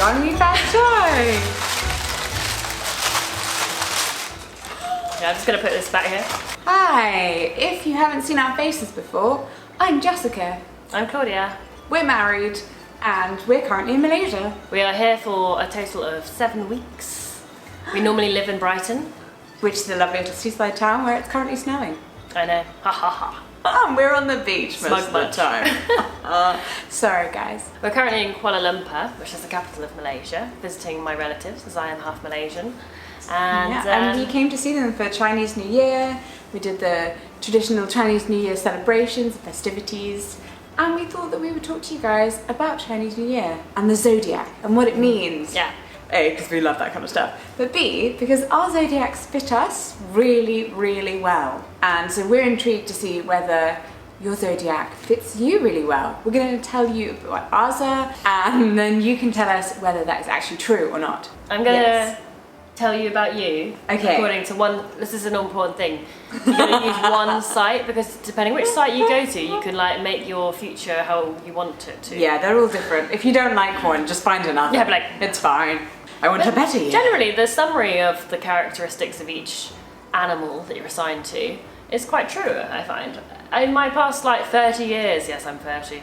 Only bad time. Yeah, I'm just gonna put this back here. Hi, if you haven't seen our faces before, I'm Jessica. I'm Claudia. We're married and we're currently in Malaysia. We are here for a total of 7 weeks. We normally live in Brighton. Which is a lovely little seaside town where it's currently snowing. I know, ha ha ha. And we're on the beach most of the Smug time. Sorry guys. We're currently in Kuala Lumpur, which is the capital of Malaysia, visiting my relatives as I am half Malaysian. And we came to see them for Chinese New Year. We did the traditional Chinese New Year celebrations, festivities, and we thought that we would talk to you guys about Chinese New Year and the Zodiac and what it means. Yeah. A, because we love that kind of stuff, but B, because our zodiacs fit us really, really well. And so we're intrigued to see whether your zodiac fits you really well. We're going to tell you what ours are, and then you can tell us whether that is actually true or not. I'm gonna tell you about you. Okay. According to one, this is an important thing. You're gonna use one site, because depending which site you go to, you can like make your future how you want it to. Yeah, they're all different. If you don't like one, just find another. Yeah, but like, it's fine. I want a better year. Generally, the summary of the characteristics of each animal that you're assigned to is quite true, I find. In my past like 30 years, yes, I'm 30,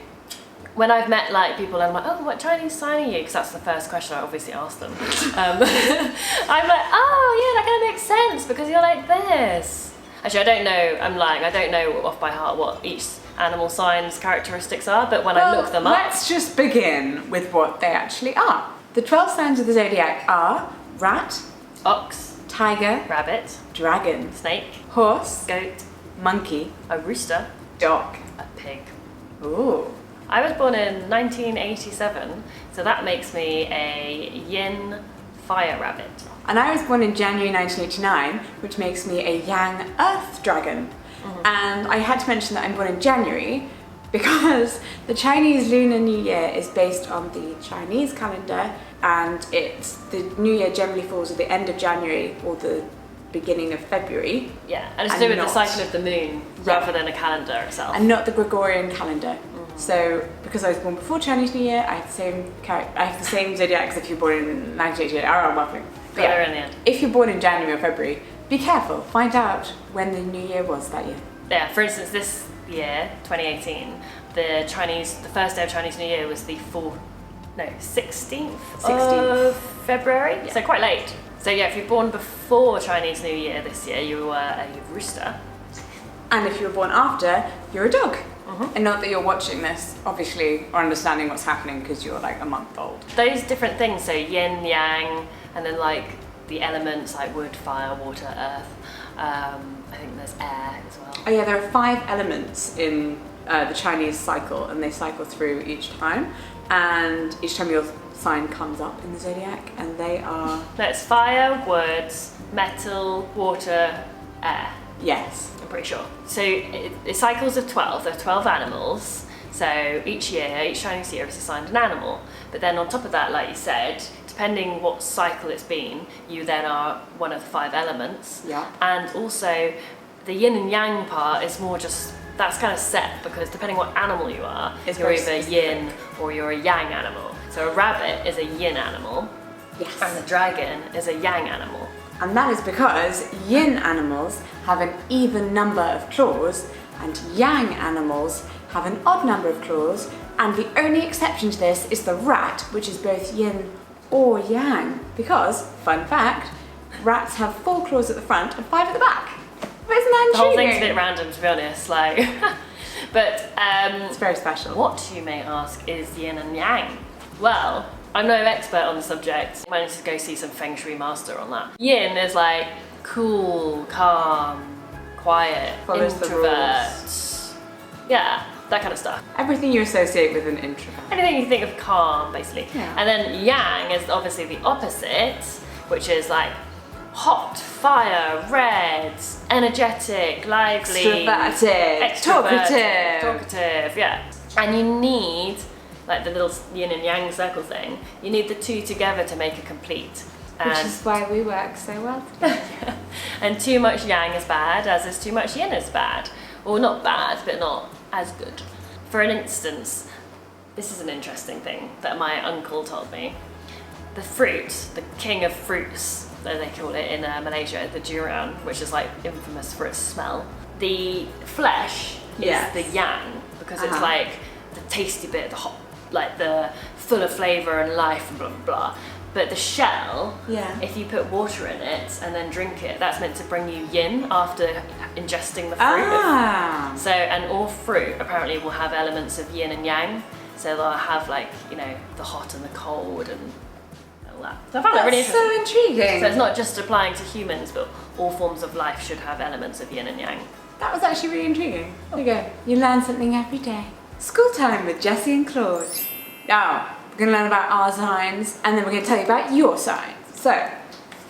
when I've met like people and I'm like, oh, what Chinese sign are you? Because that's the first question I obviously ask them. I'm like, oh yeah, that kind of makes sense because you're like this. Actually, I don't know, I'm lying, I don't know off by heart what each animal sign's characteristics are, but when I look them up... Let's just begin with what they actually are. The 12 signs of the zodiac are rat, ox, tiger, rabbit, dragon, snake, horse, goat, monkey, a rooster, dog, a pig. ooh, I was born in 1987, so that makes me a yin fire rabbit. and I was born in January 1989, which makes me a yang earth dragon. And I had to mention that I'm born in January because the Chinese Lunar New Year is based on the Chinese calendar, and the New Year generally falls at the end of January or the beginning of February. Yeah, and it's to do with the cycle of the moon rather than a calendar itself. And not the Gregorian calendar. So, because I was born before Chinese New Year, I have the same zodiac as if you're born in 1988. I'm waffling. But yeah, in the end. If you're born in January or February, be careful. Find out when the New Year was that year. Yeah, for instance, this year, 2018, the first day of Chinese New Year was the 16th of February, so quite late. So yeah, if you're born before Chinese New Year this year, you were a rooster. And if you were born after, you're a dog. And not that you're watching this, obviously, or understanding what's happening because you're like a month old. Those different things, so yin, yang, and then like the elements like wood, fire, water, earth. I think there's air as well. Oh yeah, there are 5 elements in the Chinese cycle, and they cycle through each time. And each time your sign comes up in the zodiac, and they are... That's fire, wood, metal, water, air. Yes. I'm pretty sure. So it cycles of 12, there are 12 animals. So each year, each Chinese year is assigned an animal. But then on top of that, like you said, depending what cycle it's been, you then are one of the 5 elements. Yeah. And also the yin and yang part is more just, that's kind of set because depending what animal you are, you're either yin or you're a yang animal. So a rabbit is a yin animal. Yes. And the dragon is a yang animal. And that is because yin animals have an even number of claws, and yang animals have an odd number of claws, and the only exception to this is the rat, which is both yin or yang. Because, fun fact, rats have 4 claws at the front and 5 at the back. But isn't that intriguing? The whole thing's a bit random, to be honest, like, but it's very special. What, you may ask, is yin and yang? Well, I'm no expert on the subject. I managed to go see some Feng Shui master on that. Yin is like cool, calm, quiet, follows introvert. Yeah, that kind of stuff. Everything you associate with an introvert. Anything you think of calm, basically. Yeah. And then yang is obviously the opposite, which is like hot, fire, red, energetic, lively, extroverted, talkative, yeah. And you need, like the little yin and yang circle thing, you need the 2 together to make a complete. Which is why we work so well together. And too much yang is bad, as is too much yin is bad. Or not bad, but not as good. For an instance, this is an interesting thing that my uncle told me. the fruit, the king of fruits, as they call it in Malaysia, the durian, which is like infamous for its smell. The flesh is the yang, because it's like the tasty bit, the hot, like the full of flavour and life and blah blah blah. But the shell, if you put water in it and then drink it, that's meant to bring you yin after ingesting the fruit. So, and all fruit apparently will have elements of yin and yang. So they'll have like, you know, the hot and the cold and all that. So I found that really interesting. That's so intriguing. So it's not just applying to humans, but all forms of life should have elements of yin and yang. That was actually really intriguing. There you go. You learn something every day. School time with Jessie and Claude. Now, we're going to learn about our signs, and then we're going to tell you about your signs. So,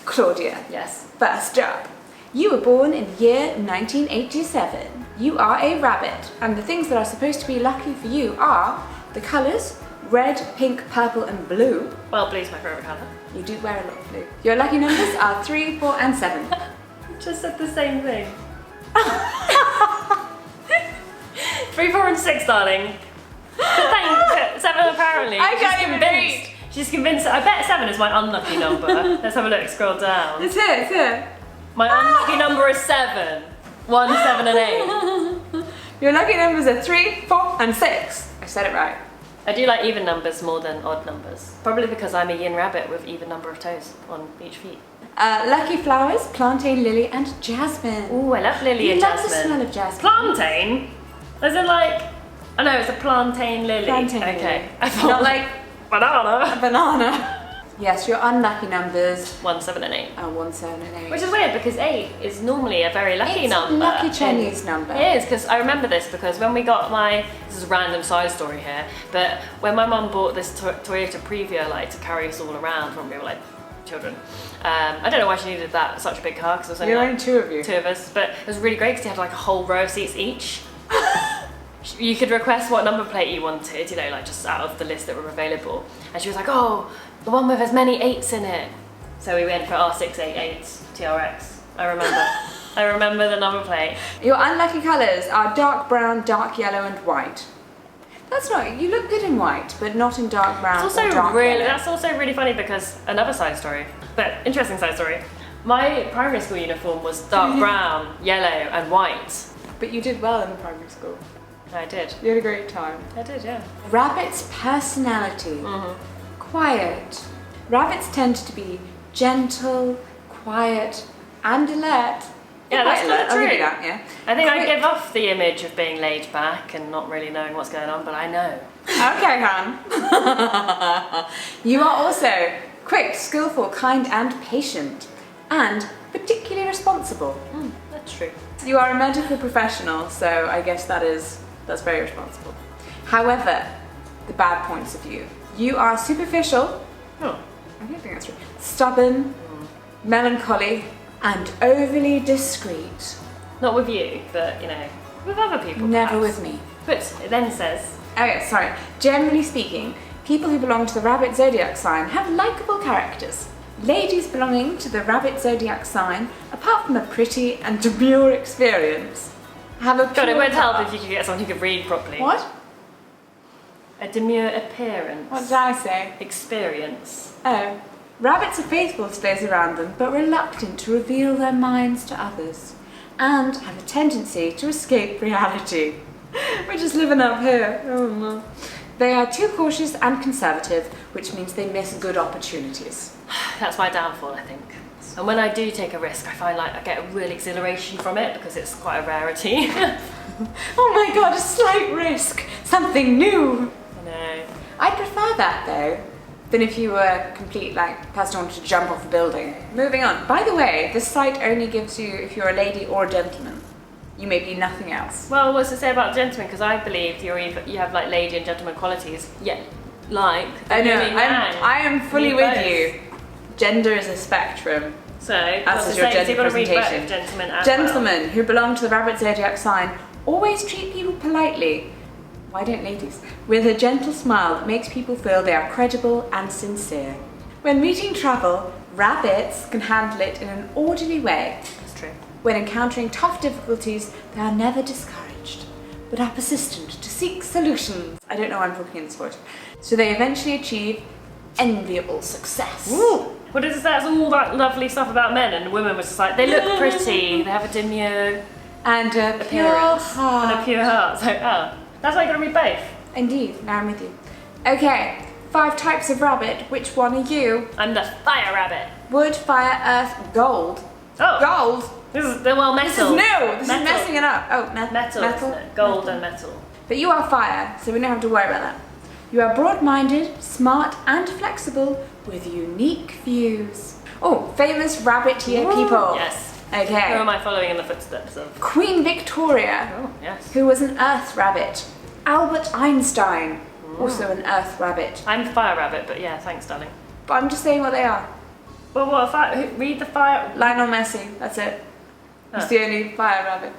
Claudia. Yes. First up. You were born in the year 1987. You are a rabbit, and the things that are supposed to be lucky for you are the colours red, pink, purple and blue. Well, blue's my favourite colour. You do wear a lot of blue. Your lucky numbers are 3, 4 and 7. Just said the same thing. 3, 4 and 6, darling. But thank 7 apparently. I can't even read. She's convinced. I bet 7 is my unlucky number. Let's have a look, scroll down. It's here, it's here. My unlucky number is 7. 1, 7 and 8. Your lucky numbers are 3, 4 and 6. I said it right. I do like even numbers more than odd numbers. Probably because I'm a yin rabbit with even number of toes on each feet. Lucky flowers, plantain, lily and jasmine. Ooh, I love lily and jasmine. You love the smell of jasmine. Plantain? As in like, I know it's a plantain lily. Plantain okay. lily. Not like banana. A banana. Yes, your unlucky numbers 1, 7 and 8. are 1, 7 and 8. Which is weird because 8 is normally a very lucky It's number. a lucky Chinese number. It is, because I remember this because when we got this is a random side story here, but when my mum bought this Toyota Previa like to carry us all around when we were like children, I don't know why she needed such a big car because there was only 2 of you. 2 of us, but it was really great because you had like a whole row of seats each. You could request what number plate you wanted, you know, like just out of the list that were available. And she was like, oh, the one with as many 8s in it. So we went for R688 TRX. I remember. I remember the number plate. Your unlucky colours are dark brown, dark yellow and white. That's not, you look good in white, but not in dark brown or dark yellow. That's also really funny because another side story, but interesting side story. My primary school uniform was dark brown, yellow and white. But you did well in the primary school. I did. You had a great time. I did, yeah. Rabbit's personality. Quiet. Rabbits tend to be gentle, quiet and alert. Yeah, that's kind of true. I'll give you that, yeah. I think I give off the image of being laid back and not really knowing what's going on, but I know. Okay, hon. You are also quick, skillful, kind and patient, and particularly responsible. That's true. You are a medical professional, so I guess that's very responsible. However, the bad points of you. You are superficial. Oh. I don't think that's true. Stubborn, melancholy, and overly discreet. Not with you, but you know, with other people. Never perhaps. with me. But it then says, Okay, sorry. Generally speaking, people who belong to the rabbit zodiac sign have likable characters. Ladies belonging to the rabbit zodiac sign, apart from a pretty and demure experience, have a God, it won't help heart. if you could get someone who could read properly. What? A demure appearance. What did I say? Experience. Oh. Rabbits are faithful to those around them, but reluctant to reveal their minds to others, and have a tendency to escape reality. We're just living up here. Oh no. They are too cautious and conservative, which means they miss good opportunities. That's my downfall, I think. And when I do take a risk, I find like I get a real exhilaration from it because it's quite a rarity. Oh my god, a slight risk! Something new! I know. I'd prefer that though, than if you were a complete person who wanted to jump off a building. Moving on. By the way, this site only gives you if you're a lady or a gentleman. You may be nothing else. Well, what's to say about gentlemen? Because I believe you have like lady and gentleman qualities. Yeah, like. I know. I am fully with you. Gender is a spectrum. So, as is your gender presentation. Gentlemen as Gentlemen who belong to the rabbit zodiac sign always treat people politely. Why don't ladies? With a gentle smile that makes people feel they are credible and sincere. When meeting travel, rabbits can handle it in an orderly way. That's true. When encountering tough difficulties, they are never discouraged, but are persistent to seek solutions. I don't know why I'm talking in this voice. So they eventually achieve enviable success. Ooh. What is that's all that lovely stuff about men, and women was just like, they look pretty, they have a demure And a pure appearance heart. and a pure heart. So, that's why you gotta read both. Indeed, now I'm with you. Okay, 5 types of rabbit. Which one are you? I'm the fire rabbit. Wood, fire, earth, gold. Oh, Gold? this is metal. This is new! This is Metal. messing it up. Oh, Metal, metal. isn't it? Gold and metal. But you are fire, so we don't have to worry about that. You are broad-minded, smart and flexible with unique views. Oh, famous rabbit-ear people. Yes. Who Okay. am I following in the footsteps of? Queen Victoria, Oh, yes. who was an earth rabbit. Albert Einstein, also an earth rabbit. I'm the fire rabbit, but yeah, thanks, darling. But I'm just saying what they are. Well, what fire? Read the fire. Lionel Messi, that's it. He's Oh. the only fire rabbit.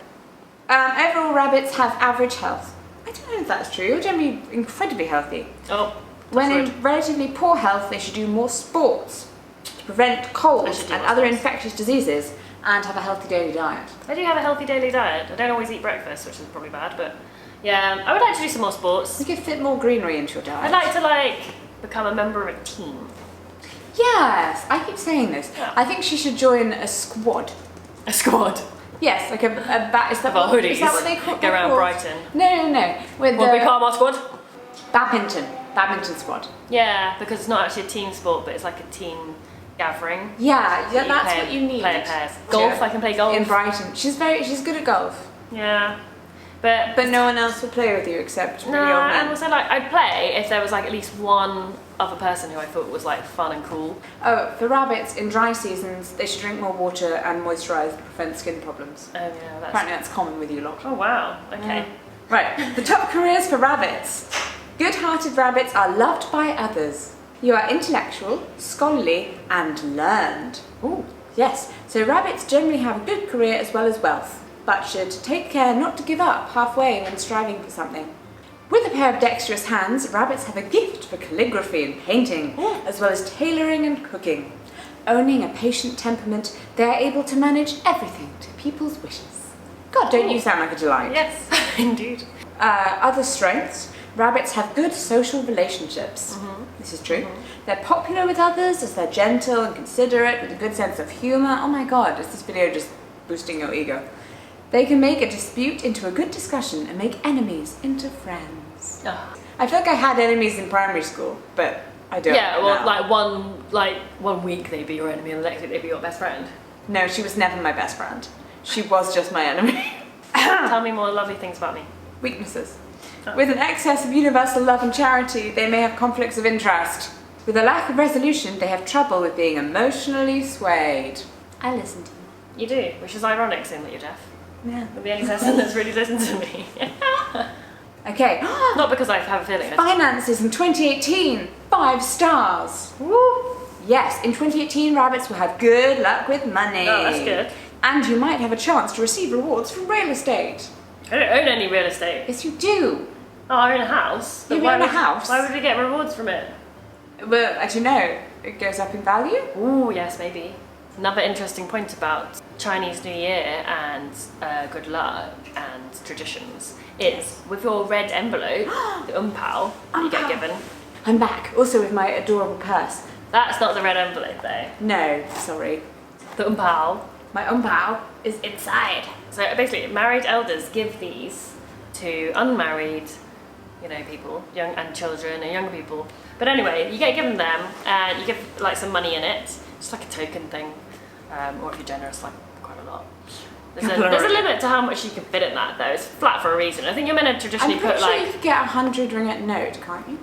Overall, rabbits have average health. I don't know if that's true. You're generally incredibly healthy. Oh. When That's in relatively poor health, they should do more sports to prevent I colds should do and more other sports. infectious diseases and have a healthy daily diet. I do have a healthy daily diet. I don't always eat breakfast, which is probably bad, but yeah, I would like to do some more sports. You could fit more greenery into your diet. I'd like to become a member of a team. Yes, I keep saying this. Yeah. I think she should join a squad. A squad. Yes, like a is that Of our what, hoodies. is that what they call Go around called? Brighton. No. With Want to be the part of our squad? badminton squad. Yeah, because it's not actually a team sport, but it's like a team gathering. Yeah, So that's play- what you need. Play in pairs. Golf, Yeah. I can play golf. In Brighton. She's good at golf. Yeah. But But no one else will play with you except really no, old and men. also I'd play if there was at least one other person who I thought was fun and cool. Oh, for rabbits, in dry seasons, they should drink more water and moisturise to prevent skin problems. Oh yeah, that's. Apparently that's common with you lot. Oh wow. Okay. Right, the top careers for rabbits. Good-hearted rabbits are loved by others. You are intellectual, scholarly, and learned. Ooh. Yes, so rabbits generally have a good career as well as wealth, but should take care not to give up halfway when striving for something. With a pair of dexterous hands, rabbits have a gift for calligraphy and painting, as well as tailoring and cooking. Owning a patient temperament, they are able to manage everything to people's wishes. God, don't you sound like a delight? Yes, indeed. Other strengths, rabbits have good social relationships. This is true. They're popular with others as they're gentle and considerate with a good sense of humour. Oh my god, is this video just boosting your ego? They can make a dispute into a good discussion and make enemies into friends. I feel like I had enemies in primary school, but I don't Yeah, well, now. one week they'd be your enemy, and the next week they'd be your best friend. No, she was never my best friend. She was just my enemy. Tell me more lovely things about me. Weaknesses. With an excess of universal love and charity, they may have conflicts of interest. With a lack of resolution, they have trouble with being emotionally swayed. I listen to you. You do, which is ironic, seeing that you're deaf. Yeah. You're the only person that's really listened to me. Okay. Not because I have a feeling. Finances in 2018, 5 stars. Woo! Yes, in 2018, rabbits will have good luck with money. Oh, that's good. And you might have a chance to receive rewards from real estate. I don't own any real estate. Yes, you do. Oh, I own a house. You but own a house? Why would we get rewards from it? Well, as you know, it goes up in value. Ooh, yes, maybe. Another interesting point about Chinese New Year and good luck and traditions is with your red envelope, the umpao that you get given. I'm back, also with my adorable purse. That's not the red envelope though. No, sorry. The umpao. My umpao is inside. So basically, married elders give these to unmarried, people, young and children and young people. But anyway, you get given them, and you give some money in it, just like a token thing, or if you're generous, quite a lot. There's a limit to how much you can fit in that, though. It's flat for a reason. I think you're meant to traditionally I'm pretty put sure you could get a 100 ringgit note, can't you?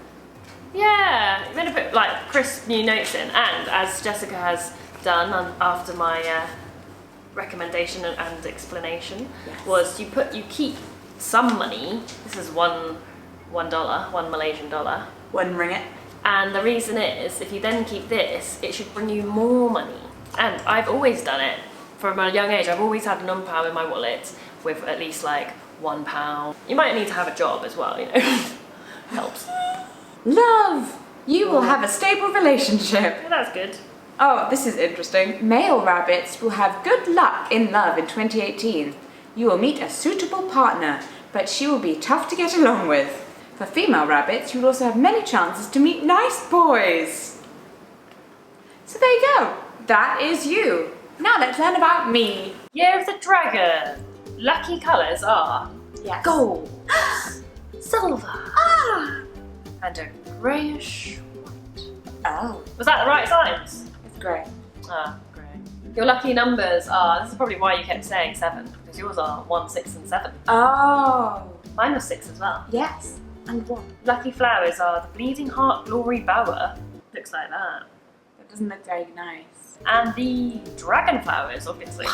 Yeah, you're meant to put crisp new notes in, and as Jessica has done after my recommendation and explanation, Yes. was you keep some money. This is $1, $1 Malaysian dollar. 1 ringgit. And the reason is, if you then keep this, it should bring you more money. And I've always done it from a young age. I've always had an umpao in my wallet with at least £1. You might need to have a job as well, helps. Love! You will have a stable relationship. Yeah, that's good. Oh, this is interesting. Male rabbits will have good luck in love in 2018. You will meet a suitable partner, but she will be tough to get along with. For female rabbits, you will also have many chances to meet nice boys. there you go. That is you. Now let's learn about me. Year of the Dragon. Lucky colours are Yes. gold, silver, Ah. and a greyish white. Oh, Was that the right signs? it's great. Ah, great. Your lucky numbers are, this is probably why you kept saying 7, because yours are 1, 6 and 7. Oh, Mine was 6 as well. yes. And what? Lucky flowers are the Bleeding Heart Glory Bower. Looks like that. That doesn't look very nice. And the dragon flowers, obviously.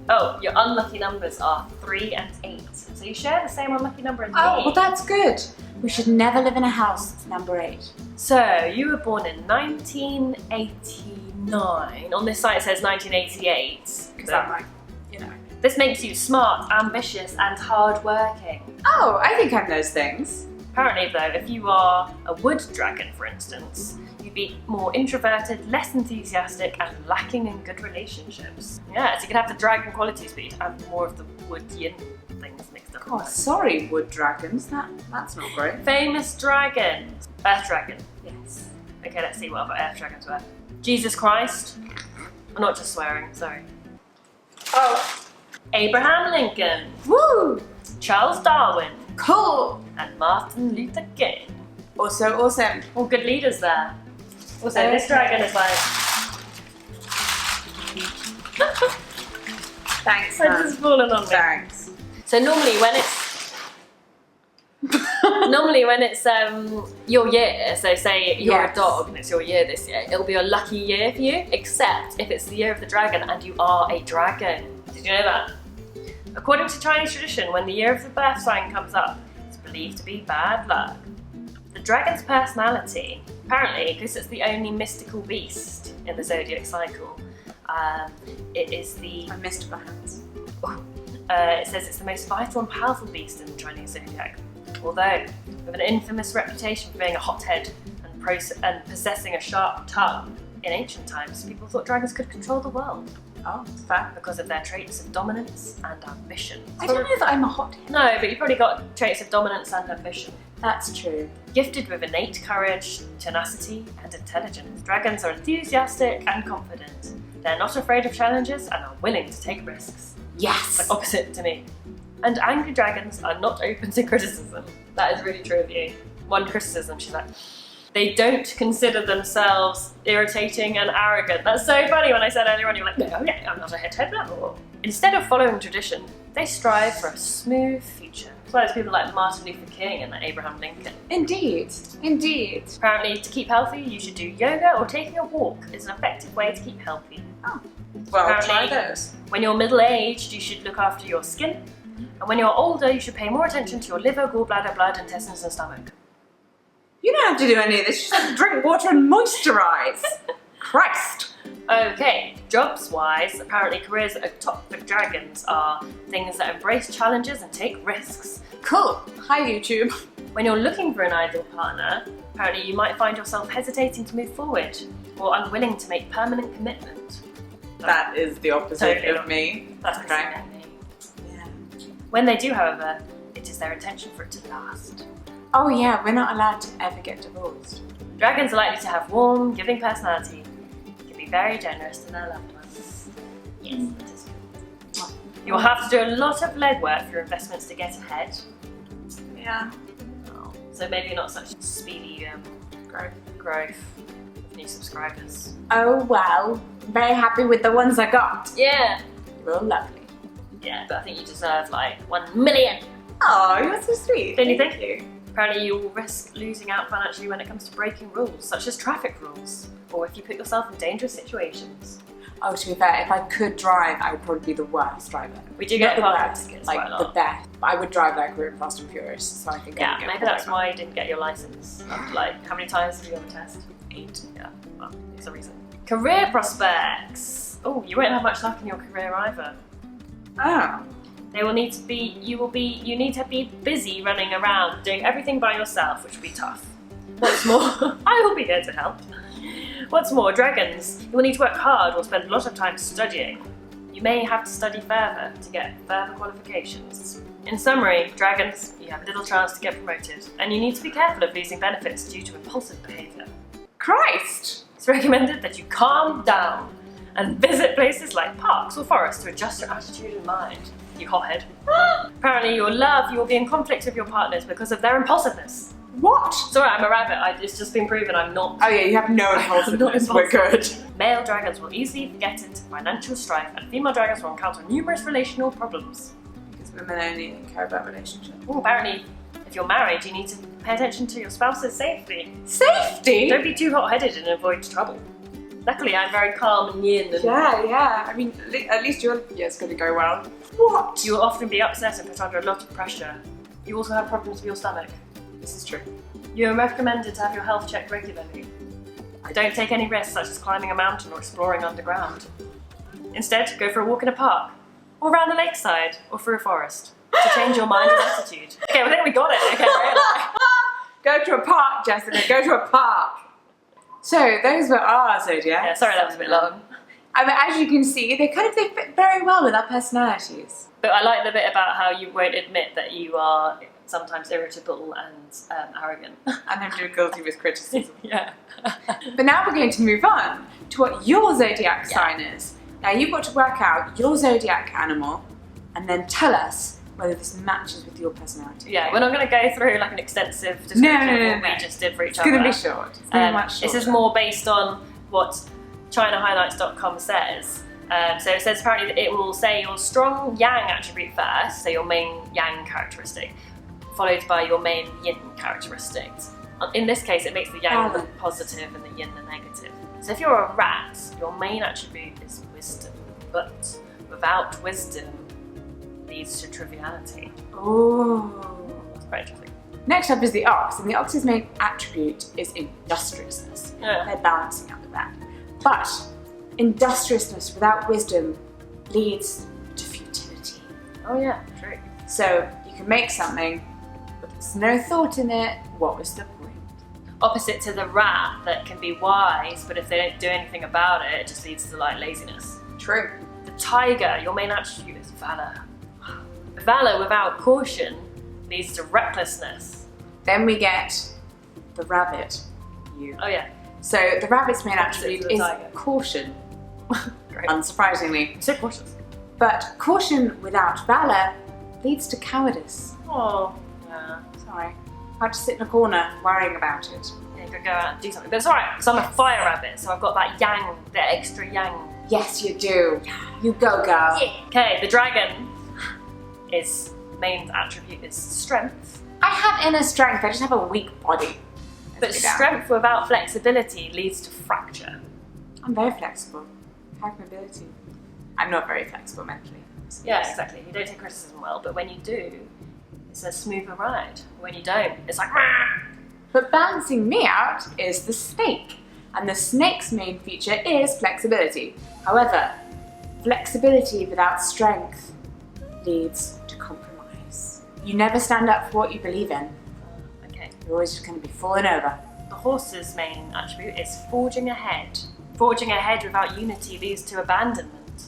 Oh, your unlucky numbers are 3 and 8. So you share the same unlucky number as Oh, me. well that's good. We should never live in a house that's number 8. So you were born in 1989. On this site it says 1988. Because I'm like, you know. This makes you smart, ambitious, and hardworking. Oh, I think I'm those things. Apparently though, if you are a wood dragon, for instance, you'd be more introverted, less enthusiastic, and lacking in good relationships. Yeah, so you can have the dragon qualities, but you'd have more of the wood yin things mixed up. Oh, sorry, wood dragons. That's not great. Famous dragons. Earth dragon. Yes. Okay, let's see what other earth dragons were. Jesus Christ. I'm not just swearing, sorry. Oh. Abraham Lincoln. Woo! Charles Darwin. Cool. And Martin Luther King. Also awesome. All good leaders there. Also, Okay. this dragon is like... Thanks, It's just fallen on me. Thanks. So normally when it's your year, so say you're Yes. a dog and it's your year this year, it'll be a lucky year for you, except if it's the year of the dragon and you are a dragon. Did you know that? According to Chinese tradition, when the year of the birth sign comes up, it's believed to be bad luck. The dragon's personality, apparently, because it's the only mystical beast in the zodiac cycle, it is the... My mystical hands. It says it's the most vital and powerful beast in the Chinese Zodiac. Although, with an infamous reputation for being a hothead and possessing a sharp tongue, in ancient times, people thought dragons could control the world Oh, fair. because of their traits of dominance and ambition. I don't know that I'm a hothead. No, but you've probably got traits of dominance and ambition. That's true. Gifted with innate courage, tenacity, and intelligence, dragons are enthusiastic and confident. They're not afraid of challenges and are willing to take risks. Yes. Like opposite to me. And angry dragons are not open to criticism. That is really true of you. One criticism, she's like, they don't consider themselves irritating and arrogant. That's so funny when I said earlier on, you're like, no, I'm not a head level. Instead of following tradition, they strive for a smooth future. That's why there's people like Martin Luther King and like Abraham Lincoln. Indeed. Indeed. Apparently, to keep healthy, you should do yoga or taking a walk is an effective way to keep healthy. Oh. Well, try Apparently- those. When you're middle-aged, you should look after your skin. And when you're older, you should pay more attention to your liver, gallbladder, blood, intestines, and stomach. You don't have to do any of this. You just have to drink water and moisturise. Christ. Okay, jobs-wise, apparently careers at top for dragons are things that embrace challenges and take risks. Cool. Hi, YouTube. When you're looking for an ideal partner, apparently you might find yourself hesitating to move forward or unwilling to make permanent commitment. That is the opposite Totally of not. me. That's okay. okay. Yeah. When they do, however, it is their intention for it to last. Oh yeah, we're not allowed to ever get divorced. Dragons are likely to have warm, giving personality. They can be very generous to their loved ones. Yes, that is true. You will have to do a lot of legwork for your investments to get ahead. Yeah. So maybe not such speedy growth with new subscribers. Oh well. Very happy with the ones I got. Yeah. Real lovely. Yeah, but I think you deserve like 1 million. Oh, you're so sweet. Don't you think? Thank you. Apparently you will risk losing out financially when it comes to breaking rules, such as traffic rules, or if you put yourself in dangerous situations. Oh, to be fair, if I could drive, I would probably be the worst driver. We do Not get the parking worst, tickets like quite a the lot. best. But I would drive like we're in Fast and Furious, so I think I Yeah, would get maybe pulled that's over. why you didn't get your license. After, like, how many times did you have a test? 8. Yeah, well, there's a reason. Career prospects. Oh, you won't have much luck in your career either. Oh. You need to be busy running around doing everything by yourself, which will be tough. What's more, I will be here to help. What's more, dragons, you will need to work hard or spend a lot of time studying. You may have to study further to get further qualifications. In summary, dragons, you have little chance to get promoted, and you need to be careful of losing benefits due to impulsive behaviour. Christ! It's recommended that you calm down and visit places like parks or forests to adjust your attitude and mind. You hothead. Apparently you will be in conflict with your partners because of their impulsiveness. What? Sorry, I'm a rabbit. It's just been proven I'm not. Oh yeah, you have no impulsiveness. We're good. Male dragons will easily get into financial strife, and female dragons will encounter numerous relational problems. Because women only care about relationships. Oh, apparently, if you're married, you need to pay attention to your spouse's safety. Safety? Don't be too hot-headed and avoid trouble. Luckily, I'm very calm and yin. And Yeah. I mean, at least it's going to go well. What? you will often be upset and put under a lot of pressure. You also have problems with your stomach. This is true. You are recommended to have your health checked regularly. Don't take any risks such as climbing a mountain or exploring underground. Instead, go for a walk in a park, or around the lakeside, or through a forest, to change your mind and attitude. Okay, well, I think we got it. Okay, right? Go to a park, Jessica. Go to a park. So those were our zodiacs. Yeah, sorry that was a bit long. I mean, as you can see, they fit very well with our personalities. But I like the bit about how you won't admit that you are sometimes irritable and arrogant. And I'm doing guilty with criticism. Yeah. But now we're going to move on to what your zodiac sign is. Now you've got to work out your zodiac animal and then tell us whether this matches with your personality. Yeah, we're not going to go through like an extensive description of what we just did for each other. It's going to be short. It's going to be much shorter. This is more based on what ChinaHighlights.com says. So it says apparently that it will say your strong yang attribute first, so your main yang characteristic, followed by your main yin characteristics. In this case, it makes the yang the positive and the yin the negative. So if you're a rat, your main attribute is wisdom, but without wisdom leads to triviality. Oh. That's quite interesting. Next up is the ox, and the ox's main attribute is industriousness. Yeah. They're balancing out the rat. But industriousness without wisdom leads to futility. Oh yeah, true. So you can make something, but there's no thought in it. What was the point? Opposite to the rat that can be wise, but if they don't do anything about it, it just leads to like laziness. True. The tiger, your main attribute is valor. Valor without caution leads to recklessness. Then we get the rabbit. You. Oh yeah. So the rabbit's main attribute is tiger. caution. Great. Unsurprisingly. So cautious. But caution without valor leads to cowardice. Oh, yeah. Sorry. Hard to sit in a corner worrying about it. Yeah, you could go out and do something. But it's alright, because I'm a fire rabbit, so I've got that yang, the extra yang. Yes, you do. You go, girl. Yeah. Okay, the dragon, its main attribute is strength. I have inner strength, I just have a weak body. But strength without flexibility leads to fracture. I'm very flexible. I have mobility. I'm not very flexible mentally. Yeah, exactly. You don't take criticism well, but when you do, it's a smoother ride. When you don't, it's like Rah! But balancing me out is the snake. And the snake's main feature is flexibility. However, flexibility without strength leads to compromise. You never stand up for what you believe in. Okay. You're always just going to be falling over. The horse's main attribute is forging ahead. Forging ahead without unity leads to abandonment.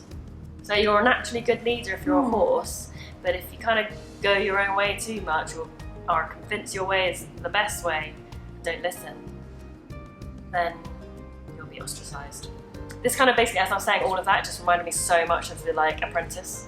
So you're a naturally good leader if you're a horse, but if you kind of go your own way too much or convince your way is the best way, don't listen, then you'll be ostracised. This kind of basically, as I was saying all of that, just reminded me so much of the like Apprentice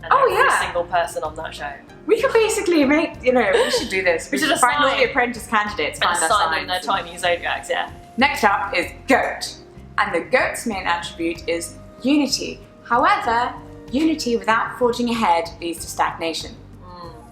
and every single person on that show. We could basically make, we should do this. We should find all assign the Apprentice candidates, and find assign them their Chinese Zodiacs, yeah. Next up is goat. And the goat's main attribute is unity. However, unity without forging ahead leads to stagnation.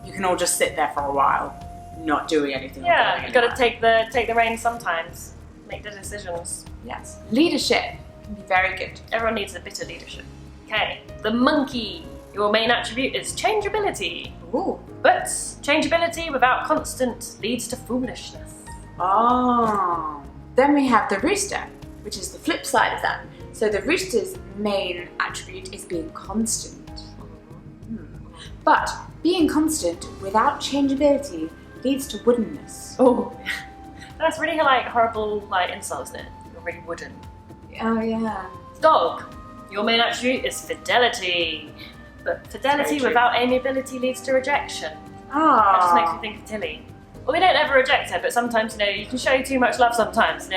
You can all just sit there for a while, not doing anything. Yeah, you've got to take the reins sometimes. Make the decisions. Yes. Leadership can be very good. Everyone needs a bit of leadership. Okay, the monkey. Your main attribute is changeability. Ooh. But changeability without constant leads to foolishness. Oh. Then we have the rooster, which is the flip side of that. So the rooster's main attribute is being constant. But being constant without changeability leads to woodenness. Oh, that's really like horrible like insult, isn't it? You're really wooden. Oh yeah. Dog. Your main attribute is fidelity. But fidelity without amiability leads to rejection. That just makes me think of Tilly. Well, we don't ever reject her, but sometimes, you can show too much love sometimes,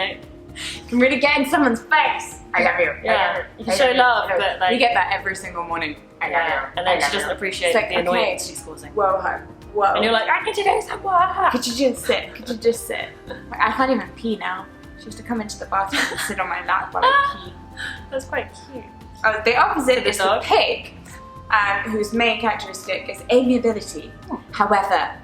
You can really get in someone's face. I love you. Yeah, you can show love, but like... We get that every single morning. I love you. And then she doesn't appreciate like, the annoyance she's causing. Whoa. And you're like, I could you do some work? Could you just sit? Like, I can't even pee now. She used to come into the bathroom and sit on my lap while I pee. That's quite cute. Oh, the opposite is the dog? pig, whose main characteristic is amiability. However,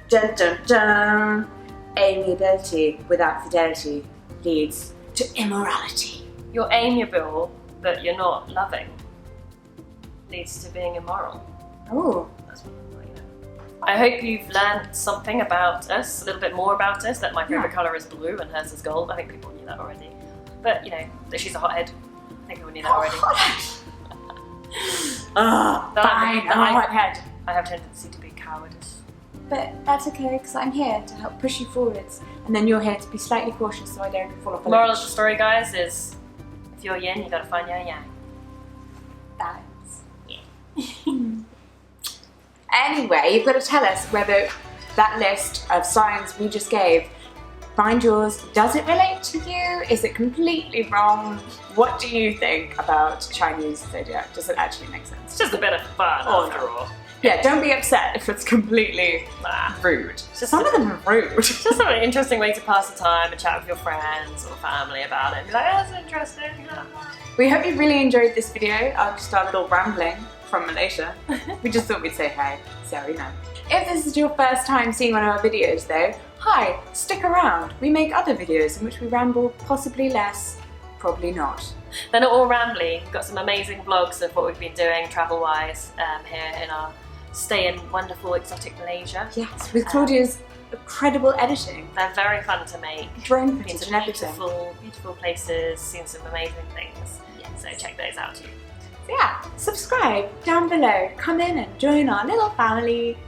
dun dun dun, amiability without fidelity leads to immorality. You're amiable, but you're not loving. Leads to being immoral. Oh. That's what I hope you've learned something about us, a little bit more about us, that my favourite colour is blue and hers is gold. I think people knew that already. But, you know, that she's a hothead. I think people knew that already. Fine, I'm a hothead. I have a tendency to be cowardice. But that's okay, because I'm here to help push you forwards. And then you're here to be slightly cautious so I don't fall off a Moral ledge. of the story, guys, is if you're yin, you gotta find your yang. Balance. Yeah. Anyway, you've got to tell us whether that list of signs we just gave, find yours, does it relate to you? Is it completely wrong? What do you think about Chinese Zodiac? Does it actually make sense? It's just a bit of fun, after all. Yeah, don't be upset if it's completely rude. Some of them are rude. It's just an interesting way to pass the time and chat with your friends or family about it and be like, oh, that's interesting. We hope you really enjoyed this video, just our little rambling from Malaysia. We just thought we'd say hi, so we know. If this is your first time seeing one of our videos though, hi, stick around. We make other videos in which we ramble, possibly less, probably not. They're not all rambly. We've got some amazing vlogs of what we've been doing travel-wise here in our stay in wonderful exotic Malaysia. Yes, with Claudia's incredible editing. They're very fun to make. Drone Been footage to and everything. beautiful places, seen some amazing things. Yes. So check those out too. So yeah, subscribe down below. Come in and join our little family.